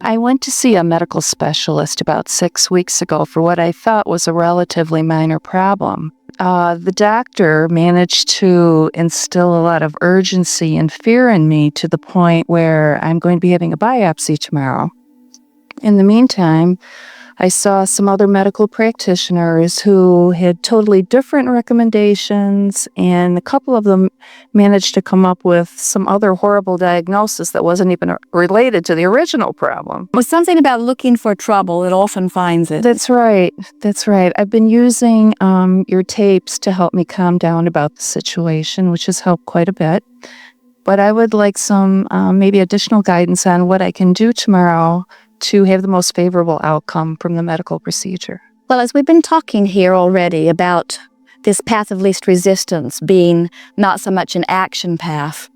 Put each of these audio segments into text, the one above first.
I went to see a medical specialist about 6 weeks ago for what I thought was a relatively minor problem. The doctor managed to instill a lot of urgency and fear in me to the point where I'm going to be having a biopsy tomorrow. In the meantime, I saw some other medical practitioners who had totally different recommendations, and a couple of them managed to come up with some other horrible diagnosis that wasn't even related to the original problem. Well, something about looking for trouble, it often finds it. That's right. That's right. I've been using your tapes to help me calm down about the situation, which has helped quite a bit. But I would like some maybe additional guidance on what I can do tomorrow to have the most favorable outcome from the medical procedure. Well, as we've been talking here already about this path of least resistance being not so much an action path,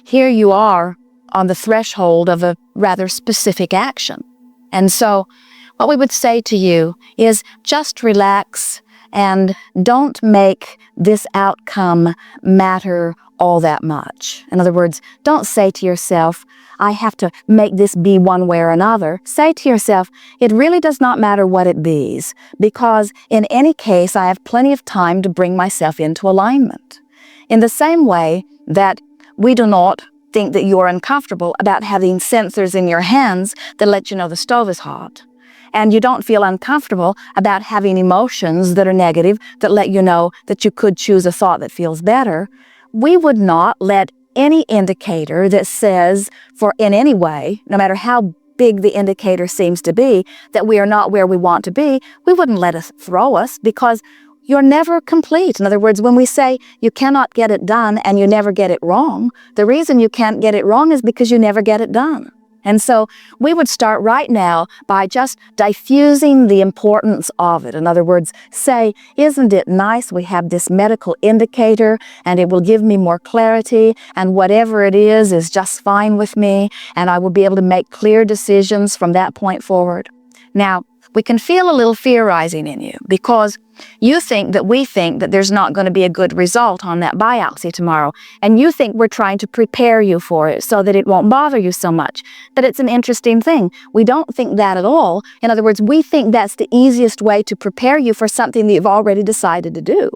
here you are on the threshold of a rather specific action. And so what we would say to you is just relax and don't make this outcome matter all that much. In other words, don't say to yourself, I have to make this be one way or another. Say to yourself, it really does not matter what it be's, because in any case, I have plenty of time to bring myself into alignment. In the same way that we do not think that you're uncomfortable about having sensors in your hands that let you know the stove is hot. And you don't feel uncomfortable about having emotions that are negative that let you know that you could choose a thought that feels better. We would not let any indicator that says in any way, no matter how big the indicator seems to be, that we are not where we want to be, we wouldn't let it throw us, because you're never complete. In other words, when we say you cannot get it done and you never get it wrong, the reason you can't get it wrong is because you never get it done. And so we would start right now by just diffusing the importance of it. In other words, say, isn't it nice we have this medical indicator and it will give me more clarity, and whatever it is just fine with me, and I will be able to make clear decisions from that point forward. Now, we can feel a little fear rising in you because you think that we think that there's not going to be a good result on that biopsy tomorrow, and you think we're trying to prepare you for it so that it won't bother you so much. But it's an interesting thing. We don't think that at all. In other words, we think that's the easiest way to prepare you for something that you've already decided to do.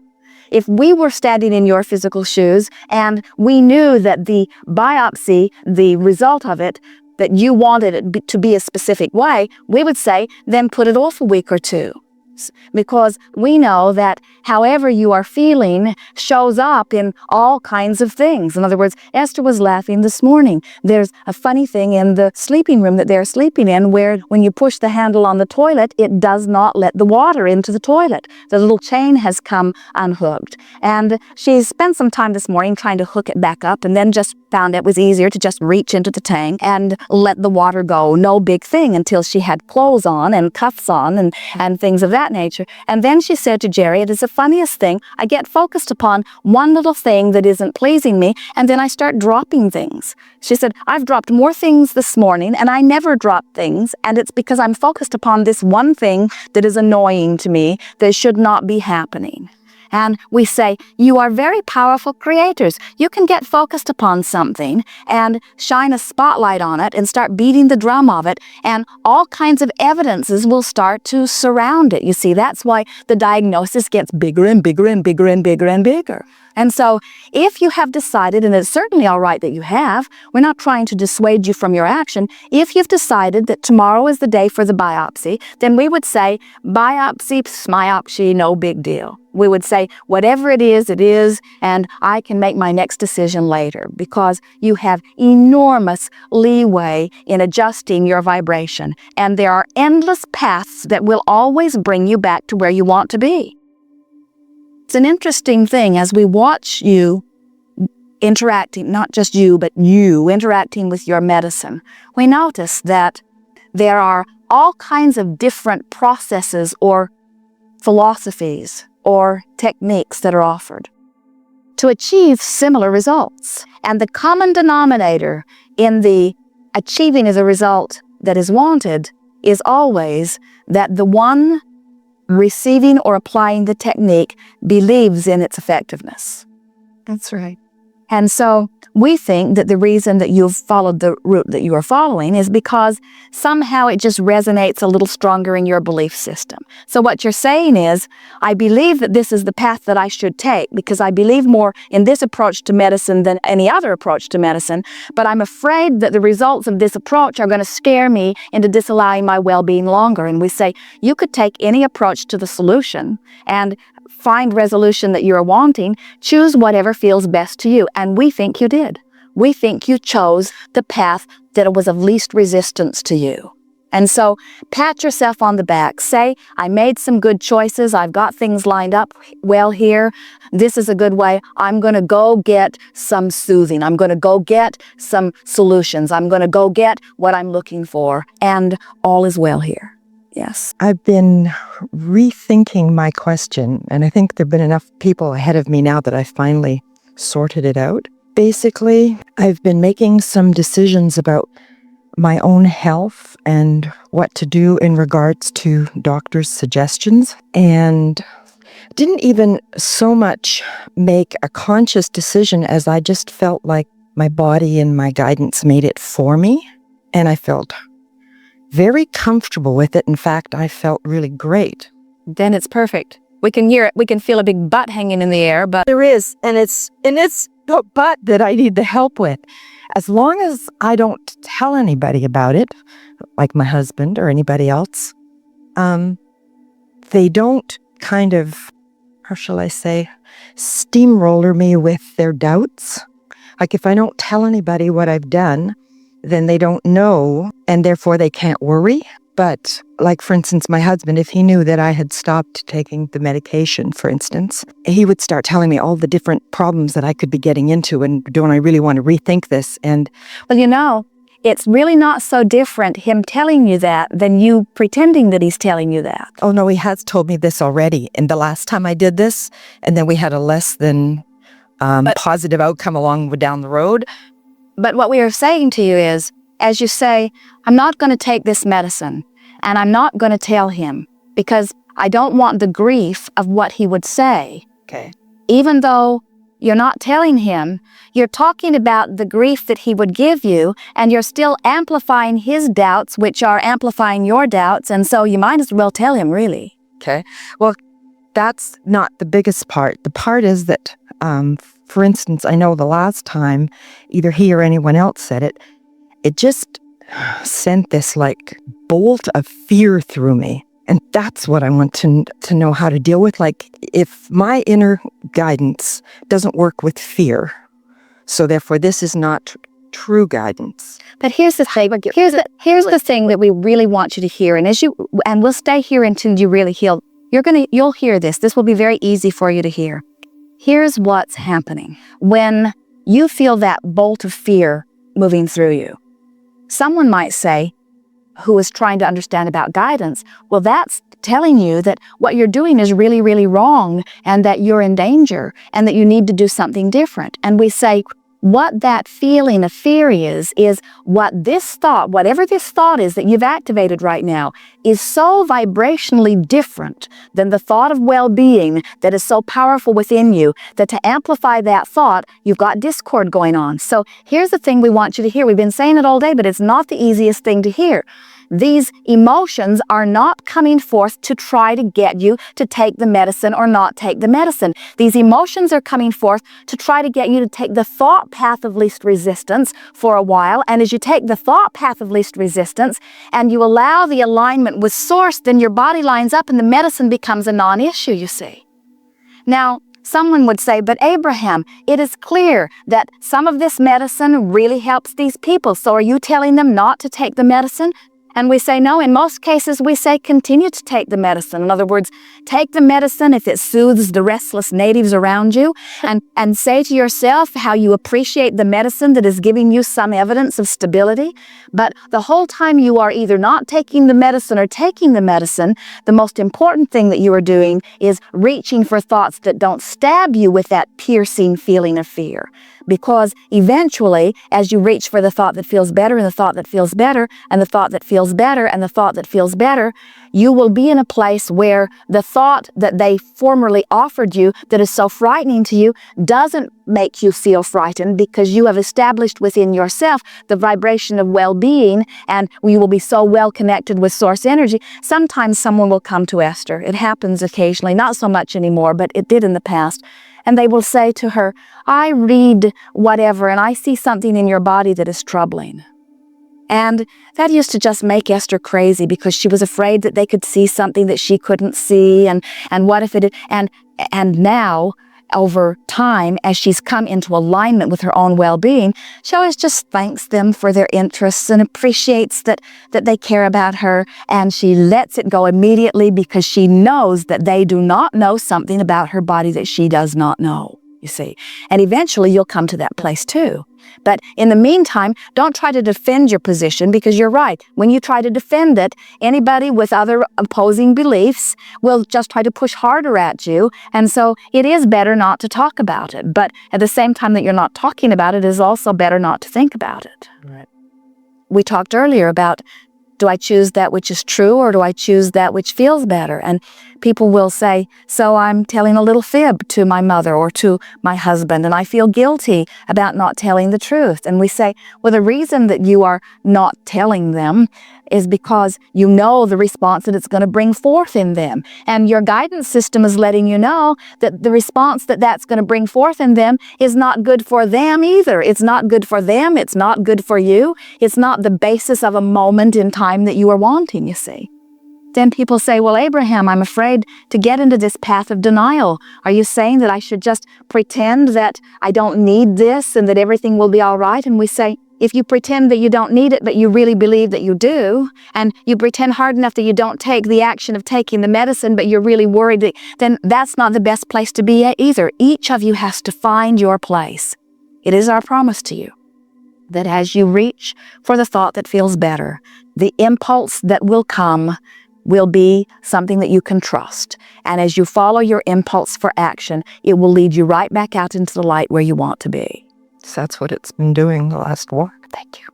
If we were standing in your physical shoes and we knew that the biopsy, the result of it, that you wanted it to be a specific way, we would say, then put it off a week or two. Because we know that however you are feeling shows up in all kinds of things. In other words, Esther was laughing this morning. There's a funny thing in the sleeping room that they're sleeping in where when you push the handle on the toilet, it does not let the water into the toilet. The little chain has come unhooked. And she spent some time this morning trying to hook it back up, and then just found it was easier to just reach into the tank and let the water go. No big thing, until she had clothes on and cuffs on and things of that nature. And then she said to Jerry, it is the funniest thing. I get focused upon one little thing that isn't pleasing me, and then I start dropping things. She said, I've dropped more things this morning, and I never drop things, and it's because I'm focused upon this one thing that is annoying to me that should not be happening. And we say, you are very powerful creators. You can get focused upon something and shine a spotlight on it and start beating the drum of it, and all kinds of evidences will start to surround it. You see, that's why the diagnosis gets bigger and bigger and bigger and bigger and bigger. And so if you have decided, and it's certainly all right that you have, we're not trying to dissuade you from your action. If you've decided that tomorrow is the day for the biopsy, then we would say, biopsy, smyopsy, no big deal. We would say, whatever it is, and I can make my next decision later, because you have enormous leeway in adjusting your vibration. And there are endless paths that will always bring you back to where you want to be. It's an interesting thing as we watch you interacting, not just you, but you interacting with your medicine. We notice that there are all kinds of different processes or philosophies or techniques that are offered to achieve similar results. And the common denominator in the achieving of the result that is wanted is always that the one receiving or applying the technique believes in its effectiveness. That's right. And so we think that the reason that you've followed the route that you are following is because somehow it just resonates a little stronger in your belief system. So what you're saying is, I believe that this is the path that I should take because I believe more in this approach to medicine than any other approach to medicine, but I'm afraid that the results of this approach are going to scare me into disallowing my well-being longer. And we say, you could take any approach to the solution and find resolution that you're wanting, choose whatever feels best to you. And we think you did. We think you chose the path that was of least resistance to you. And so pat yourself on the back. Say, I made some good choices. I've got things lined up well here. This is a good way. I'm going to go get some soothing. I'm going to go get some solutions. I'm going to go get what I'm looking for. And all is well here. Yes. I've been rethinking my question, and I think there have been enough people ahead of me now that I finally sorted it out. Basically, I've been making some decisions about my own health and what to do in regards to doctors' suggestions, and didn't even so much make a conscious decision as I just felt like my body and my guidance made it for me, and I felt very comfortable with it. In fact, I felt really great. Then it's perfect. We can hear it. We can feel a big butt hanging in the air, but There is, and it's the butt that I need the help with. As long as I don't tell anybody about it, like my husband or anybody else, they don't kind of, how shall I say, steamroller me with their doubts. Like if I don't tell anybody what I've done, then they don't know, and therefore they can't worry. But like, for instance, my husband, if he knew that I had stopped taking the medication, for instance, he would start telling me all the different problems that I could be getting into, and don't I really want to rethink this? And well, you know, it's really not so different him telling you that than you pretending that he's telling you that. oh no, he has told me this already. And the last time I did this, and then we had a less than positive outcome along down the road. But what we are saying to you is, as you say, I'm not going to take this medicine, and I'm not going to tell him because I don't want the grief of what he would say. Okay. Even though you're not telling him, you're talking about the grief that he would give you, and you're still amplifying his doubts, which are amplifying your doubts, and so you might as well tell him, really. Okay. Well, that's not the biggest part. The part is that, for instance, I know the last time either he or anyone else said it, it just sent this like bolt of fear through me. And that's what I want to know how to deal with. Like if my inner guidance doesn't work with fear, so therefore this is not true guidance. But here's the thing. Here's the thing that we really want you to hear. And we'll stay here until you really heal. You'll hear this. This will be very easy for you to hear. Here's what's happening. When you feel that bolt of fear moving through you, someone might say, who is trying to understand about guidance, well, that's telling you that what you're doing is really, really wrong and that you're in danger and that you need to do something different. And we say, what that feeling of fear is what this thought, whatever this thought is that you've activated right now, is so vibrationally different than the thought of well-being that is so powerful within you that to amplify that thought, you've got discord going on. So here's the thing we want you to hear. We've been saying it all day, but it's not the easiest thing to hear. These emotions are not coming forth to try to get you to take the medicine or not take the medicine. These emotions are coming forth to try to get you to take the thought path of least resistance for a while. And as you take the thought path of least resistance and you allow the alignment with source, then your body lines up and the medicine becomes a non-issue, you see. Now, someone would say, but Abraham, it is clear that some of this medicine really helps these people. So are you telling them not to take the medicine? And we say, no, in most cases, we say continue to take the medicine. In other words, take the medicine if it soothes the restless natives around you, and say to yourself how you appreciate the medicine that is giving you some evidence of stability. But the whole time you are either not taking the medicine or taking the medicine, the most important thing that you are doing is reaching for thoughts that don't stab you with that piercing feeling of fear. Because eventually, as you reach for the thought that feels better and the thought that feels better and the thought that feels feels better and the thought that feels better, you will be in a place where the thought that they formerly offered you that is so frightening to you doesn't make you feel frightened, because you have established within yourself the vibration of well-being, and you will be so well connected with source energy. Sometimes someone will come to Esther. It happens occasionally, not so much anymore, but it did in the past. And they will say to her, I read whatever, and I see something in your body that is troubling. And that used to just make Esther crazy, because she was afraid that they could see something that she couldn't see. And what if it, and now, over time, as she's come into alignment with her own well-being, she always just thanks them for their interests and appreciates that they care about her, and she lets it go immediately, because she knows that they do not know something about her body that she does not know, you see. And eventually you'll come to that place too. But in the meantime, don't try to defend your position, because you're right. When you try to defend it, anybody with other opposing beliefs will just try to push harder at you. And so it is better not to talk about it. But at the same time that you're not talking about it, is also better not to think about it. Right. We talked earlier about, do I choose that which is true, or do I choose that which feels better? And people will say, so I'm telling a little fib to my mother or to my husband, and I feel guilty about not telling the truth. And we say, well, the reason that you are not telling them is because you know the response that it's going to bring forth in them. And your guidance system is letting you know that the response that that's going to bring forth in them is not good for them either. It's not good for them. It's not good for you. It's not the basis of a moment in time that you are wanting, you see. Then people say, well, Abraham, I'm afraid to get into this path of denial. Are you saying that I should just pretend that I don't need this and that everything will be all right? And we say, if you pretend that you don't need it, but you really believe that you do, and you pretend hard enough that you don't take the action of taking the medicine, but you're really worried, then that's not the best place to be at either. Each of you has to find your place. It is our promise to you that as you reach for the thought that feels better, the impulse that will come will be something that you can trust. And as you follow your impulse for action, it will lead you right back out into the light where you want to be. So that's what it's been doing the last while. Thank you.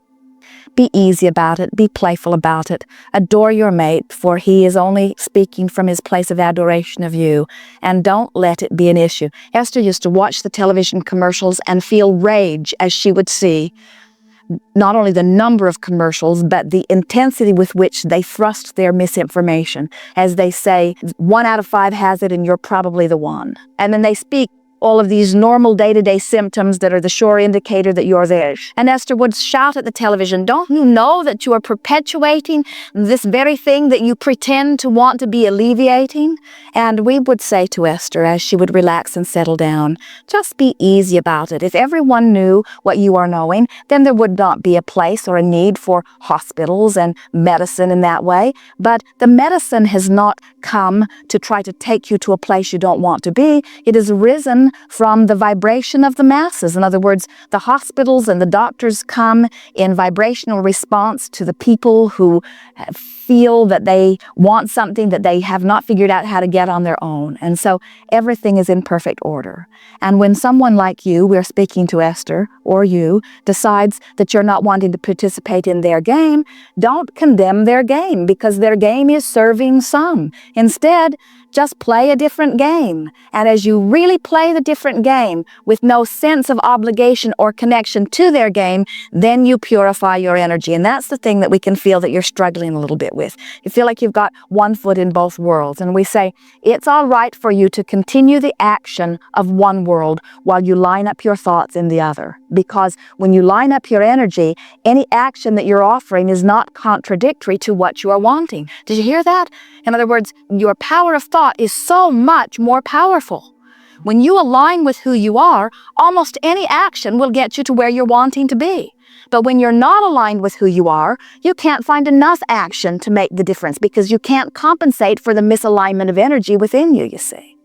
Be easy about it. Be playful about it. Adore your mate, for he is only speaking from his place of adoration of you. And don't let it be an issue. Esther used to watch the television commercials and feel rage as she would see not only the number of commercials, but the intensity with which they thrust their misinformation. As they say, 1 out of 5 has it and you're probably the one. And then they speak all of these normal day-to-day symptoms that are the sure indicator that you're there. And Esther would shout at the television, don't you know that you are perpetuating this very thing that you pretend to want to be alleviating? And we would say to Esther, as she would relax and settle down, just be easy about it. If everyone knew what you are knowing, then there would not be a place or a need for hospitals and medicine in that way. But the medicine has not come to try to take you to a place you don't want to be. It has arisen from the vibration of the masses. In other words, the hospitals and the doctors come in vibrational response to the people who feel that they want something that they have not figured out how to get on their own. And so everything is in perfect order. And when someone like you, we're speaking to Esther, or you, decides that you're not wanting to participate in their game, don't condemn their game, because their game is serving some. Instead, just play a different game. And as you really play the different game with no sense of obligation or connection to their game, then you purify your energy. And that's the thing that we can feel that you're struggling a little bit with. You feel like you've got one foot in both worlds. And we say, it's all right for you to continue the action of one world while you line up your thoughts in the other. Because when you line up your energy, any action that you're offering is not contradictory to what you are wanting. Did you hear that? In other words, your power of thought is so much more powerful. When you align with who you are, almost any action will get you to where you're wanting to be. But when you're not aligned with who you are, you can't find enough action to make the difference, because you can't compensate for the misalignment of energy within you, you see.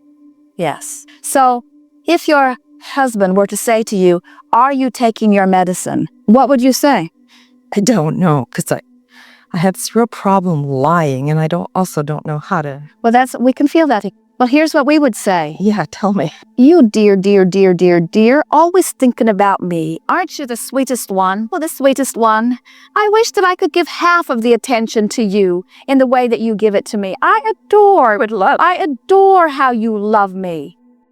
Yes. So if your husband were to say to you, are you taking your medicine? What would you say? I don't know, because I have this real problem lying, and I also don't know how to. Well, we can feel that. Well, here's what we would say. Yeah, tell me. You dear, dear, dear, dear, dear, always thinking about me. Aren't you the sweetest one? Well, the sweetest one. I wish that I could give half of the attention to you in the way that you give it to me. I adore how you love me.